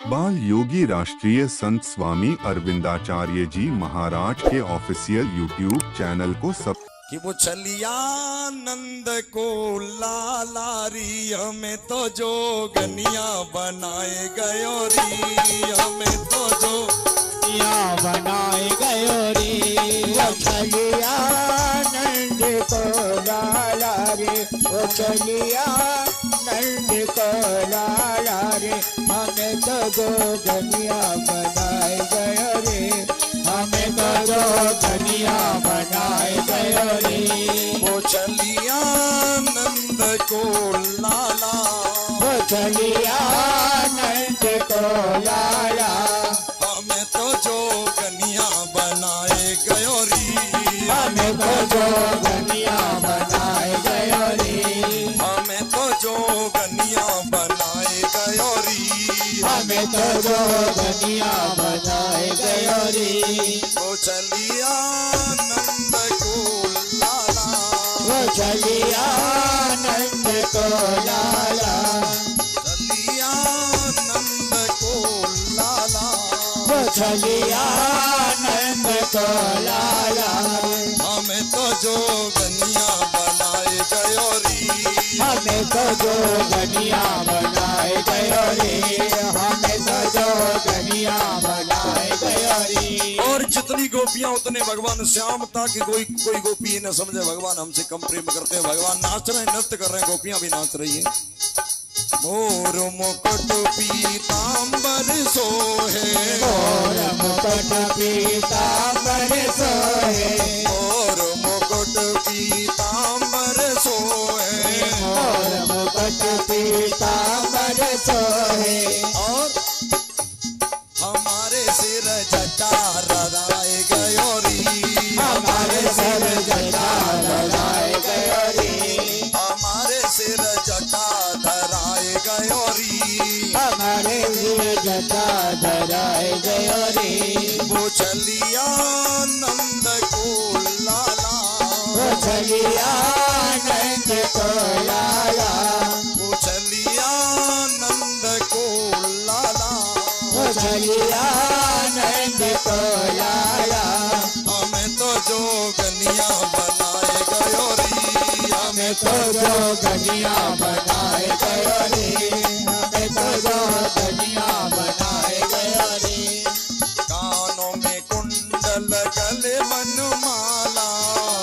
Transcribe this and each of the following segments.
बाल योगी राष्ट्रीय संत स्वामी अरविंदाचार्य जी महाराज के ऑफिशियल यूट्यूब चैनल को सब कि वो चलिया नंद को लालारी हमें तो जोगनिया बनाए गयो री हमें तो जोगनिया बनाए गयो री वो चलिया नंद को लालारी वो चलिया नंद को लालारी हमें तो जोगनिया बनाए गयो रे हमें तो जोगनिया बनाए गयो रे वो चलिया नंद को लाला वो चलिया नंद को लाला हमें तो जोगनिया बनाए गयो री हमें तो जोगनिया बनाए गयो रे हमें तो जोगनिया बनाए गयो री हमें तो जोगनिया बनाए गयो रे वो चलिया नंद को लाला वो चलिया नंद को लाला चलिया नंद को लाला वो चलिया नंद को लाला हमें तो जोगनिया बनाए गयो री हमें तो जोगनिया बनाए गयो रे हमें तो जोगनिया बनाए गयो रे और जितनी गोपियां उतने भगवान श्याम ताकि कोई गोपी न समझे भगवान हमसे कम प्रेम करते हैं भगवान नाच रहे हैं नृत्य कर रहे हैं गोपियां भी नाच रही हैं मोर मुकुट पीतांबर सोहे मोर मुकुट पीतांबर सोहे मोर मुकुट पीतांबर सोहे मोर मुकुट पीतांबर सोहे और हमारे सिर जटा रराए गयो री हमारे सिर जटा धराए गयो रे हमारे सिर जटा धराए गयो री हमारे सिर जटा धराए गयो रे वो चलिया नंद को लाला वो चलिया नंद को लाला वो चलिया नंद को लाला वो चलिया नंद को लाला हमें तो जोगनिया बनाए गयो री हमें तो जोगनिया बनाए गयो रे हमें तो जोगनिया बनाए गयो रे कानों में कुंडल गले वनमाला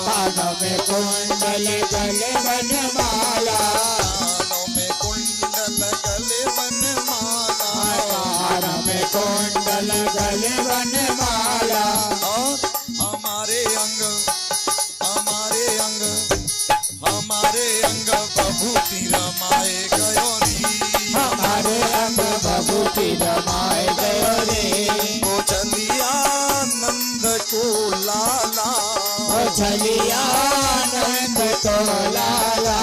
कानों में कुंडल गले वनमाला कानों में कुंडल गले वनमाला कानों में कुंडल गले वनमाला और हमारे अंग बभूति रमाए गयो री हमारे अंग बभूति रमाए गयो रे वो चलिया नंद को लाला वो चलिया नंद को लाला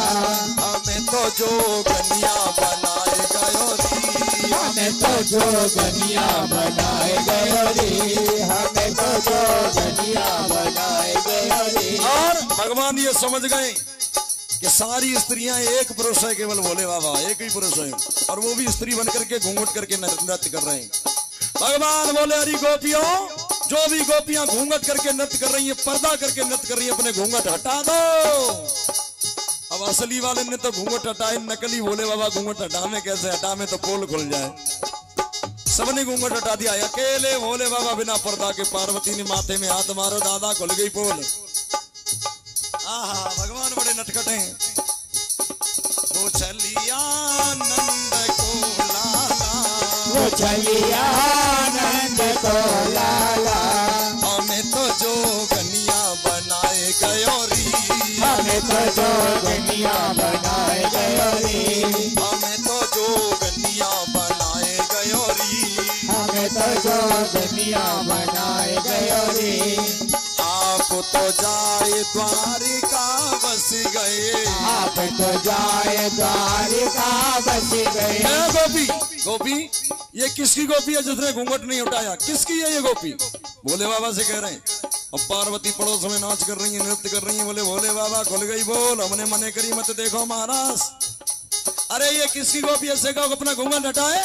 हमें तो जोगनिया बनाए गयो री हमें तो जोगनिया बनाए गयो रे हमें तो जोगनिया बनाए गयो रे और भगवान ये समझ गए कि सारी स्त्रियां एक पुरुष है केवल भोले बाबा एक ही पुरुष है और वो भी स्त्री बनकर के घूंघट करके नृत्य कर रहे हैं भगवान बोले अरे गोपियों जो भी गोपियां घूंघट करके नृत्य कर रही हैं पर्दा करके नृत्य कर रही हैं अपने घूंघट हटा दो अब असली वाले ने तो घूंघट हटाए नकली भोले बाबा घूंघट हटाने कैसे हटावे तो पोल खुल जाए सबने घूंघट हटा दिया अकेले भोले बाबा बिना पर्दा के पार्वती ने माथे में हाथ मारो दादा खुल गई पोल आहा भगवान बड़े नटखट हैं वो चलिया नंद को लाला वो चलिया नंद को लाला हमें तो जोगनिया बनाए गयो री हमें तो जोगनिया बनाए गयो रे हमें तो जोगनिया बनाए गयो री हमें तो जोगनिया बनाए गयो रे आप तो जाए द्वारिका बस गए आप तो जाए द्वारिका बस गए गोपी गोपी ये किसकी गोपी है जिसने घूंघट नहीं उठाया किसकी है ये गोपी भोले बाबा से कह रहे हैं अब पार्वती पड़ोस में नाच कर रही है नृत्य कर रही है बोले भोले बाबा खुल गई बोल हमने मने करी मत देखो महाराज अरे ये किसकी गोपी ऐसे कहो अपना घूंघट हटाए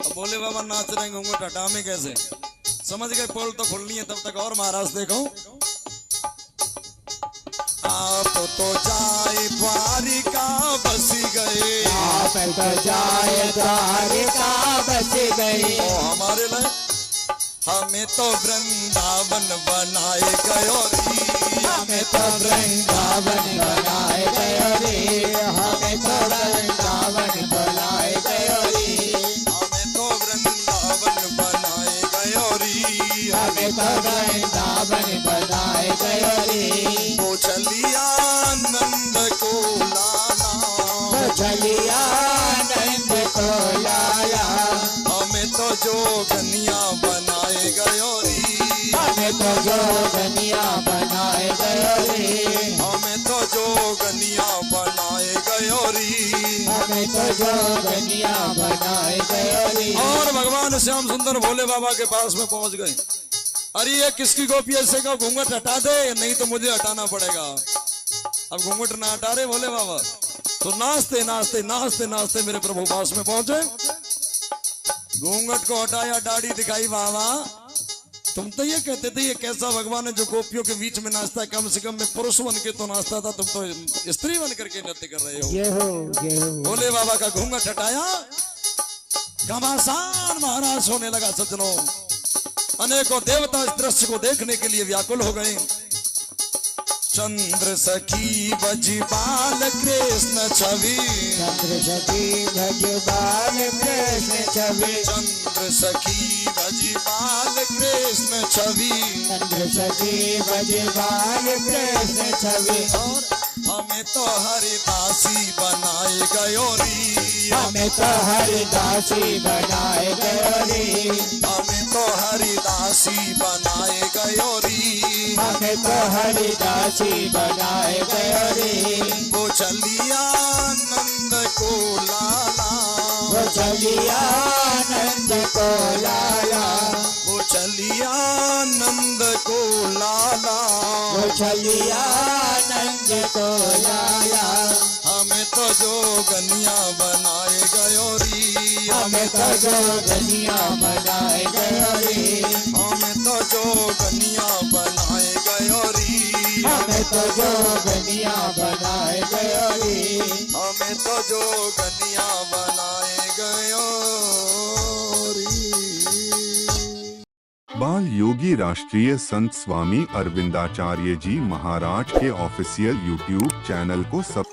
अब बोले बाबा नाच रहे घूंघट हटा में कैसे, समझ गए, पोल तो खुलनी है तब तक। और महाराज देखो, आप तो जाए द्वारिका बस गए, आप तो जाए द्वारिका बस गए, ओ हमारे लिए हमें तो वृंदावन बनाए गयो री, हमें तो वृंदावन बनाए गयो रे, हमें तो वृंदावन बनाए गयो रे, हमें तो वृंदावन बनाए गयो री, हमें तो वृंदावन बनाए गयो रे। वो चलिया नंद को लाला, वो चलिया नंद को लाला, हमें तो जोगनिया बनाए गयो री, हमें तो जोगनिया बनाए गयो रे, हमें तो जोगनिया बनाए गयो री। हमें तो जोगनिया बनाए गयो रे। और भगवान श्याम सुंदर भोले बाबा के पास में पहुंच गए। अरे ये किसकी गोपी ऐसे का, घूंघट हटा दे नहीं तो मुझे हटाना पड़ेगा। अब घूंघट ना हटा रहे भोले बाबा, तो नाचते नाचते नाचते नाचते मेरे प्रभु पास में पहुंचे। घूंघट को हटाया, दाढ़ी दिखाई, बाबा तुम तो ये कहते थे ये कैसा भगवान है जो गोपियों के बीच में नाचता है, कम से कम मैं पुरुष बन के तो नाचता था, तुम तो स्त्री बन करके नृत्य कर रहे हो। ये हो ये हो। भोले बाबा का घूंघट हटाया, घमासान महाराज होने लगा। सज्जनों, अनेकों देवता इस दृश्य को देखने के लिए व्याकुल हो गए। चंद्र सखी बजबाल कृष्ण छवि, चंद्र सखी भजबाल कृष्ण छवि, चंद्र सखी बजबाल कृष्ण छवि, चंद्र सखी भजबाल कृष्ण छवि। और हमें तो हरिदासी बनाए गयो री, हमें तो हरिदासी बनाए गयो रे, हमें तो हरिदासी बनाए गयो री, हमें तो हरिदासी बनाए गयो रे। वो चलिया नंद को लाला, वो चलिया नंद को लाला, वो चलिया नंद को लाला, वो चलिया नंद को लाला, हमें तो जोगनिया बनाए गयो री, हमें तो जोगनिया बनाए गयो रे, हमें तो जोगनिया बनाए गयो री, हमें तो जोगनिया बनाए गयो रे, हमें तो जोगनिया बनाए गयो री। बाल योगी राष्ट्रीय संत स्वामी अरविंदाचार्य जी महाराज के ऑफिशियल यूट्यूब चैनल को सब्सक्राइब